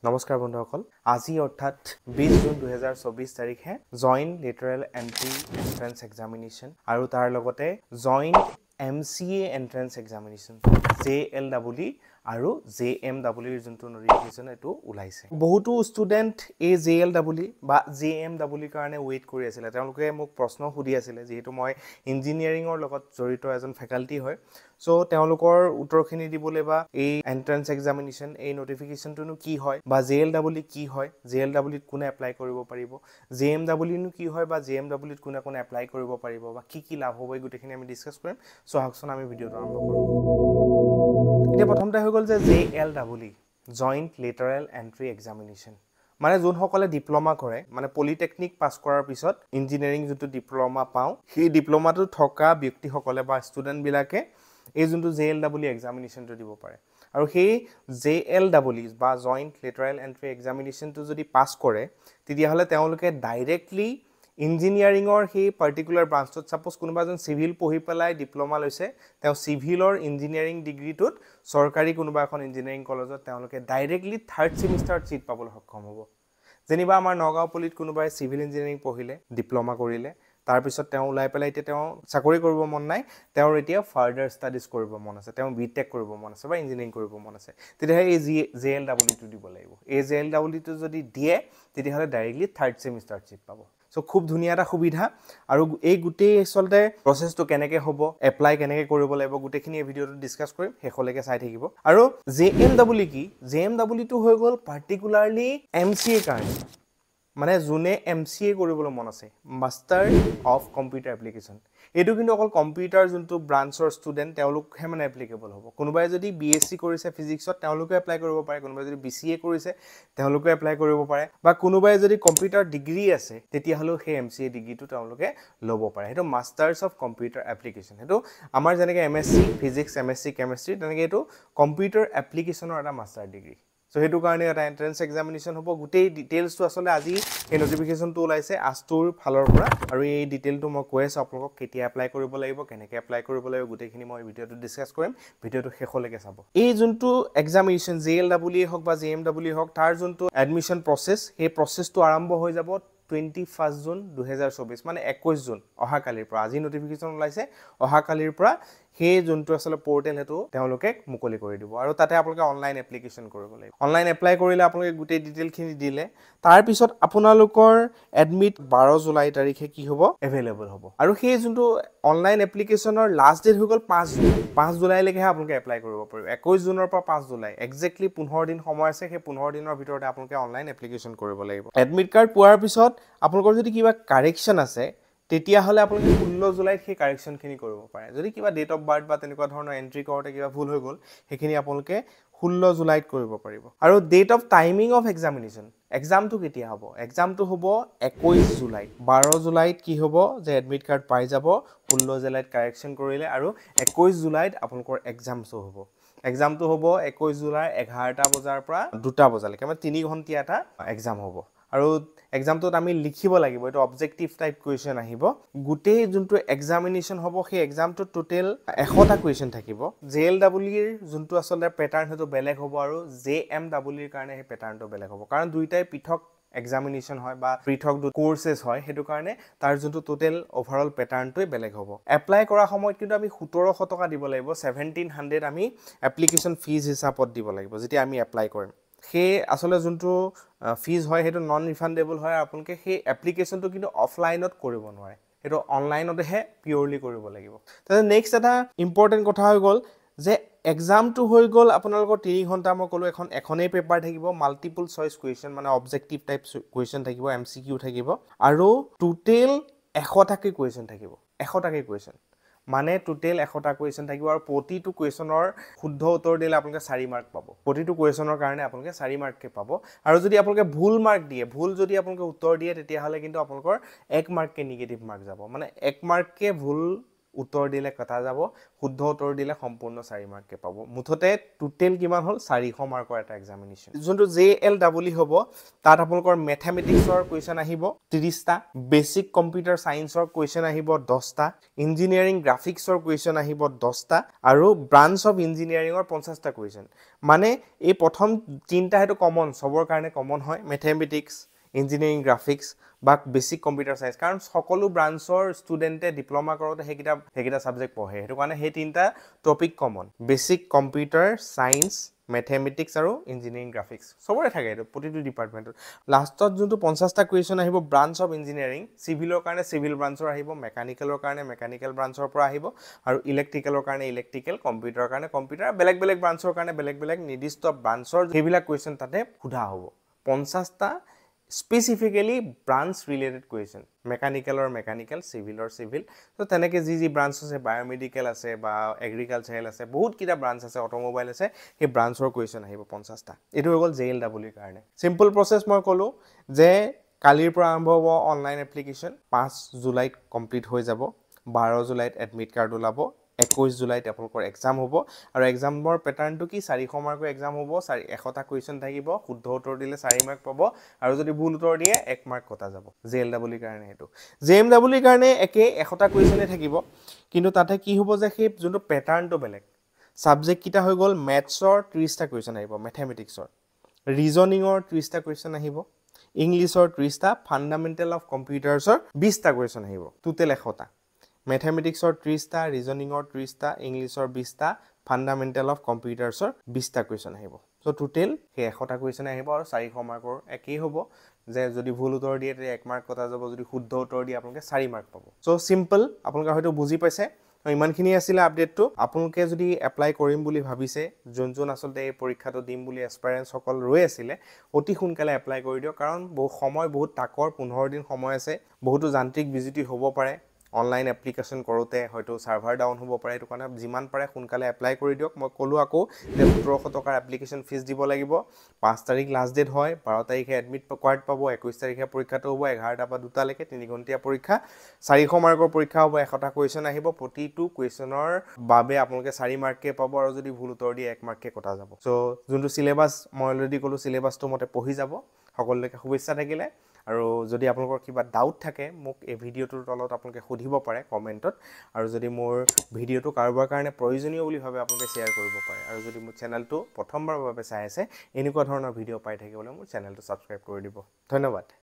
নমস্কাৰ বন্ধুসকল আজি অৰ্থাৎ 20 জুন 2024 তাৰিখে joint lateral entry entrance examination আৰু তাৰ লগতে joint MCA entrance examination JLEE আৰু JMEE যোনটো নটিফিকেশন এটো ওলাইছে বহুতো ষ্টুডেন্ট এই JLEE বা JMEE কাৰণে ওয়েট কৰি আছিল তেওঁলোকে মোক প্ৰশ্ন সুধি আছিল যেহেতু মই ইঞ্জিনিয়াৰিংৰ লগত জড়িত এজন ফেকাল্টি হয় সো তেওঁলোকৰ উত্তৰখিনি দিবলৈ বা এই এন্ট্ৰেন্স এক্সামিনেশ্যন এই নটিফিকেশনটো কি হয় বা JLEE কি হয় JLEE কোনে এপ্লাই কৰিব পাৰিব JMEE নো কি হয় বা JMEE কোনে কোনে এপ্লাই কৰিব পাৰিব বা কি লাভ হ'ব এই গুটেখিনি আমি ডিসকাস কৰিম সো হাকছন আমি ভিডিওটো আৰম্ভ কৰিম এতিয়া প্ৰথমতে হৈ গল যে JLEE joint lateral entry examination মানে যোনসকলে ডিপ্লোমা কৰে মানে পলিটেকনিক পাস কৰাৰ পিছত ইঞ্জিনিয়াৰিং যোনটো ডিপ্লোমা পাও সেই ডিপ্লোমাটো থকা ব্যক্তিসকলে বা ষ্টুডেন্ট বিলাকে এই যোনটো JLEE এক্সামিনেশ্যনটো দিব পাৰে আৰু সেই JLEE বা জইন্ট লেটাৰেল এন্ট্ৰি এক্সামিনেশ্যনটো যদি পাস কৰে তেতিয়া হলে তেওঁলোকে ডাইৰেক্টলি ইঞ্জিনিয়াৰিংৰ সেই পাৰ্টিকুলাৰ ব্ৰাঞ্চত সাপোজ কোনোবা এজন সিভিল পঢ়ি পেলাই ডিপ্লোমা লৈছে তেওঁ সিভিলৰ ইঞ্জিনিয়াৰিং ডিগ্ৰীটোত সৰকাৰি কোনোবা এখন ইঞ্জিনিয়াৰিং কলেজত তেওঁলোকে ডাইৰেক্টলি 3rd সেমিষ্টাৰত সিট পাবলৈ সক্ষম হ'ব যেনিবা আমাৰ নগাঁও পলিট কোনোবাই সিভিল ইঞ্জিনিয়াৰিং পঢ়িলে ডিপ্লোমা কৰিলে তাৰ পিছত তেওঁ ওলাই পেলাই এতিয়া তেওঁ চাকৰি কৰিব মন নাই তেওঁৰ এতিয়া ফাৰ্দাৰ ষ্টাডিজ কৰিব মন আছে তেওঁ বিটেক কৰিব মন আছে বা ইঞ্জিনিয়াৰিং কৰিব মন আছে তেতিয়া এই JLEE টো দিব লাগিব এই JLEE টো যদি দিয়ে তেতিয়া হলে ডাইৰেক্টলি 3rd সেমিষ্টাৰত সিট পাব সো খুব ধুনিয়া এটা সুবিধা আৰু এই গুটেই আসলতে প্ৰসেসটো কেনেকৈ হ'ব এপ্লাই কেনেকৈ কৰিব লাগিব গুটেখিনি এই ভিডিওটো ডিসকাস কৰিম হেখলৈকে চাই থাকিব আৰু JMEE কি JMEE টো হৈ গল পাৰ্টিকুলাৰলি MCA কাৰণে মানে জুনে MCA কৰিবলৈ মন আছে মাষ্টাৰ অফ কম্পিউটাৰ এপ্লিকেশন এটো কিন্তু অকল কম্পিউটাৰ যোনটো ব্ৰাঞ্চৰ ষ্টুডেন্ট তেওঁলোকহে মানে এপ্লিকেবল হ'ব কোনোবাই যদি BSc কৰিছে ফিজিক্সত তেওঁলোকে এপ্লাই কৰিব পাৰে কোনোবাই যদি BCA কৰিছে তেওঁলোকে এপ্লাই কৰিব পাৰে বা কোনোবাই যদি কম্পিউটাৰ ডিগ্ৰী আছে তেতিয়া হলো সেই MCA ডিগ্ৰীটো তেওঁলোকে ল'ব পাৰে হেটো মাষ্টাৰ্স অফ কম্পিউটাৰ এপ্লিকেশন হেটো আমাৰ যেনেকে MSc ফিজিক্স MSc কেমিষ্ট্ৰি তেনেকে এটো কম্পিউটাৰ এপ্লিকেশনৰ এটা মাষ্টাৰ ডিগ্ৰী সো হেতু কাৰণে এটা এন্ট্ৰেন্স এক্সামিনেশ্যন হ'ব গুটেই ডিটেইলছটো আসলে আজি এই নটিফিকেশনটো ওলাইছে আষ্টুৰ ফালৰ পৰা আৰু এই ডিটেইলটো মই কৈ আছো আপোনালোকক কেতিয়া এপ্লাই কৰিব লাগিব কেনেকৈ এপ্লাই কৰিব লাগিব গুটেইখিনি মই ভিডিওটো ডিসকাস কৰিম ভিডিওটো শেষলৈকে চাব এই যোনটো এক্সামিনেশ্যন JLEE হওক বা JMEE হওক তাৰ যোনটো এডমিশন প্ৰসেস সেই প্ৰসেসটো আৰম্ভ হৈ যাব 21 জুন 2024 মানে 21 জুন অহা কালিৰ পৰা আজি নটিফিকেশন ওলাইছে অহা কালিৰ পৰা সেই যোনটো আসলে পোৰ্টেল হেতু তেওঁলোকে মুকলি কৰি দিব আৰু তাতে আপোনালোকে অনলাইন এপ্লিকেশন কৰিব লাগিব অনলাইন এপ্লাই কৰিলে আপোনালোকে গুটেই ডিটেইলখিনি দিলে তাৰ পিছত আপোনালোকৰ এডমিট 12 জুলাই তাৰিখে কি হ'ব এভেইলেবল হ'ব আৰু সেই যোনটো অনলাইন এপ্লিকেশনৰ লাষ্ট ডেট হৈ গল 5 জুলাই লৈকে আপোনালোকে এপ্লাই কৰিব পাৰিব 21 জুনৰ পৰা 5 জুলাই এক্স্যাক্টলি 15 দিন সময় আছে সেই 15 দিনৰ ভিতৰতে আপোনালোকে অনলাইন এপ্লিকেশন কৰিব লাগিব এডমিট কাৰ্ড পোৱাৰ পিছত আপোনালোকৰ যদি কিবা কাৰেকচন আছে তেতিয়া হলে আপোনালোকে 16 জুলাইত সেই কাৰেকচনখিনি কৰিব পাৰে যদি কিবা ডেট অফ বাৰ্থ বা তেনেকুৱা ধৰণৰ এন্ট্ৰি কৰোতে কিবা ভুল হৈ গল সেইখিনি আপোনালোকে 16 জুলাইত কৰিব পাৰিব আৰু date of timing of examination এক্সামটো কেতিয়া হ'ব এক্সামটো হ'ব 21 জুলাই 12 জুলাইত কি হ'ব যে এডমিট কাৰ্ড পাই যাব 16 জুলাইত কাৰেকচন কৰিলে আৰু 21 জুলাইত আপোনালোকৰ এক্সামটো হ'ব এক্সামটো হ'ব 21 জুলাই 11টা বজাৰ পৰা 2টা বজালৈকে মানে 3 ঘণ্টা এটা এক্সাম হ'ব আৰু এক্সামটোত আমি লিখিব লাগিব এটো অবজেক্টিভ টাইপ কোৱেশ্চন আহিব গুটেই যোনটো এক্সামিনেশ্যন হ'ব সেই এক্সামটো টোটাল 100টা কোৱেশ্চন থাকিব JLEE ৰ যোনটো আসলে প্যাটাৰ্ন হেতু বেলেগ হ'ব আৰু JMEE ৰ কাৰণে সেই প্যাটাৰ্নটো বেলেগ হ'ব কাৰণ দুইটাই পৃথক এক্সামিনেশ্যন হয় বা পৃথক কোৰ্সেস হয় হেতু কাৰণে তাৰ যোনটো টোটাল ওভাৰঅল প্যাটাৰ্নটোই বেলেগ হ'ব এপ্লাই কৰা সময়ত কিন্তু আমি 1700 টকা দিব লাগিব 1700 আমি এপ্লিকেশন ফিজ হিচাপত দিব লাগিব যেতিয়া আমি এপ্লাই কৰিম সেই আসলে যোনটো ফিজ হয় হেতু নন ৰিফান্ডেবল হয় আপোনালোকে সেই এপ্লিকেশনটো কিন্তু অফলাইনত কৰিব নোৱাৰে হেতু অনলাইনতহে পিওৰলি কৰিব লাগিব তাতে নেক্সট এটা ইম্পৰ্টেন্ট কথা হৈ গল যে এক্সামটো হৈ গল আপোনালোকৰ 3 ঘণ্টা মই কলো এখনেই পেপাৰ থাকিব মাল্টিপল চয়েস কোৱেশ্চন মানে অবজেক্টিভ টাইপ কোৱেশ্চন থাকিব MCQ থাকিব আৰু টোটাল 100টাকৈ কোৱেশ্চন থাকিব 100টাকৈ কোৱেশ্চন মানে টোটাল 100টা কোৱেশ্চন থাকিব আৰু প্ৰতিটো কোৱেশ্চনৰ শুদ্ধ উত্তৰ দিলে আপোনালোকে 4 মাৰ্ক পাব প্ৰতিটো কোৱেশ্চনৰ কাৰণে আপোনালোকে 4 মাৰ্ককে পাব আৰু যদি আপোনালোকে ভুল মাৰ্ক দিয়ে ভুল যদি আপোনালোকে উত্তৰ দিয়ে তেতিয়া হলে কিন্তু আপোনালোকৰ 1 মাৰ্ককে নিগেটিভ মাৰ্ক যাব মানে 1 মাৰ্ককে ভুল উত্তৰ দিলে কটা যাব শুদ্ধ উত্তৰ দিলে সম্পূৰ্ণ 4 মাৰ্ককে পাব মুঠতে টোটেল কিমান হল 400 মাৰ্কৰ এটা এক্সামিনেশ্যন যোনটো JLEE হ'ব তাত আপোনালোকৰ মেথমেটিক্সৰ কোৱেশ্চন আহিব 30টা বেসিক কম্পিউটাৰ সায়েন্সৰ কোৱেশ্চন আহিব 10টা ইঞ্জিনিয়াৰিং গ্ৰাফিক্সৰ কোৱেশ্চন আহিব 10টা আৰু ব্ৰাঞ্চ অফ ইঞ্জিনিয়াৰিংৰ 50টা কোৱেশ্চন মানে এই প্ৰথম তিনটা হেতু কমন সবৰ কাৰণে কমন হয় মেথমেটিক্স ইঞ্জিনিয়াৰিং গ্ৰাফিক্স বা বেসিক কম্পিউটাৰ সায়েন্স কাৰণ সকলো ব্ৰাঞ্চৰ ষ্টুডেন্টে ডিপ্লোমা কৰোতে হেকিটা সাবজেক্ট পঢ়ে হেতু কাৰণে হে তিনটা topic common basic computer science mathematics আৰু ইঞ্জিনিয়াৰিং গ্ৰাফিক্স সবৰে থাকে এটো প্ৰতিটো ডিপাৰ্টমেন্টত লাষ্টত যোনটো 50টা কোৱেশ্চন আহিব ব্ৰাঞ্চ অফ ইঞ্জিনিয়াৰিং সিভিলৰ কাৰণে সিভিল ব্ৰাঞ্চৰ আহিব মেকানিকেলৰ কাৰণে মেকানিকেল ব্ৰাঞ্চৰ পৰা আহিব আৰু ইলেক্ট্ৰিকেলৰ কাৰণে ইলেক্ট্ৰিকেল কম্পিউটাৰৰ কাৰণে কম্পিউটাৰ বেলেগ বেলেগ ব্ৰাঞ্চৰ কাৰণে বেলেগ বেলেগ নিৰ্দিষ্ট ব্ৰাঞ্চৰ হেবিলাক কোৱেশ্চন তাতে সোধা হ'ব 50টা specifically branch related question mechanical or mechanical civil or civil so teneke ji branch ase biomedical ase ba agricultural ase bahut kita branch ase automobile ase he branch or question ahibo 50 ta etu hogol JLEE karone simple process moi kolu je kalir pora arambho hobo online application 5 July complete hoi jabo 12 July admit card ulabo 21 জুলাইত আপোনালোকৰ exam হ'ব আৰু এক্সামৰ প্যাটাৰ্নটো কি 400 মাৰ্কৰ exam হ'ব 100টা question থাকিব শুদ্ধ উত্তৰ দিলে 4 মাৰ্ক পাব আৰু যদি ভুল উত্তৰ দিয়ে 1 মাৰ্ক কটা যাব JLEE কাৰণে হেতু JMEE কাৰণে একে 100টা কোৱেশ্চনে থাকিব কিন্তু তাতে কি হ'ব যে সেই যোনটো প্যাটাৰ্নটো বেলেগ সাবজেক্ট কিটা হৈ গল ম্যাথছৰ 30টা কোৱেশ্চন আহিব ম্যাথমেটিক্সৰ ৰিজনিংৰ 30টা কোৱেশ্চন আহিব ইংলিছৰ 30টা ফান্ডামেন্টাল অফ কম্পিউটাৰছৰ 20টা কোৱেশ্চন আহিব টোটেল 100টা Mathematicsৰ 30টা ৰিজনিংৰ 30টা ইংলিছৰ 20টা ফান্ডামেন্টাল অফ কম্পিউটাৰছৰ 20টা কোৱেশ্চন আহিব সো টোটেল হে 100টা কোৱেশ্চন আহিব আৰু 400 মাৰ্কৰ একেই হ'ব যে যদি ভুল উত্তৰ দিয়ে তে 1 মাৰ্ক কটা যাব যদি শুদ্ধ উত্তৰ দিয়ে আপোনালোকে 4 মাৰ্ক পাব সো সিম্পল আপোনালোকে হয়তো বুজি পাইছে ইমানখিনি আছিল আপডেটটো আপোনালোকে যদি এপ্লাই কৰিম বুলি ভাবিছে যোন আসলতে এই পৰীক্ষাটো দিম বুলি এসপায়াৰেন্স সকল ৰৈ আছিল অতি সোনকালে এপ্লাই কৰি দিও কাৰণ সময় বহুত তাকৰ 15 দিন সময় আছে বহুতো যান্ত্ৰিক বিজুতি হ'ব পাৰে অনলাইন এপ্লিকেশন কৰোতে হয়তো সাৰ্ভাৰ ডাউন হ'ব পাৰে এটো কাৰণে জিমান পাৰে সোনকালে এপ্লাই কৰি দিওক মই কলো আকৌ যে 1700 টকাৰ এপ্লিকেশন ফিস দিব লাগিব 5 তাৰিখ লাষ্ট ডেট হয় 12 তাৰিখে এডমিট কাৰ্ড পাব 21 তাৰিখে পৰীক্ষাটো হ'ব 11টা পৰা 2টা লৈকে 3 ঘণ্টিয়া পৰীক্ষা 400 মাৰ্কৰ পৰীক্ষা হ'ব 100টা কোৱেশ্চন আহিব প্ৰতিটো কোৱেশ্চনৰ বাবে আপোনালোকে 4 মাৰ্ককে পাব আৰু যদি ভুল উত্তৰ দিয়ে 1 মাৰ্ককে কটা যাব সো যোনটো সিলেবাস মই অলৰেডি কলো সিলেবাসটো মতে পঢ়ি যাব সকলোকে শুভেচ্ছা থাকিলে আৰু যদি আপোনালোকৰ কিবা ডাউট থাকে মোক এই ভিডিওটোৰ তলত আপোনালোকে সুধিব পাৰে কমেন্টত আৰু যদি মোৰ ভিডিওটো কাৰোবাৰ কাৰণে প্ৰয়োজনীয় বুলি ভাবে আপোনালোকে শেয়াৰ কৰিব পাৰে আৰু যদি মোৰ চেনেলটো প্ৰথমবাৰৰ বাবে চাই আছে এনেকুৱা ধৰণৰ ভিডিও পাই থাকিবলৈ মোৰ চেনেলটো সাবস্ক্ৰাইব কৰি দিব ধন্যবাদ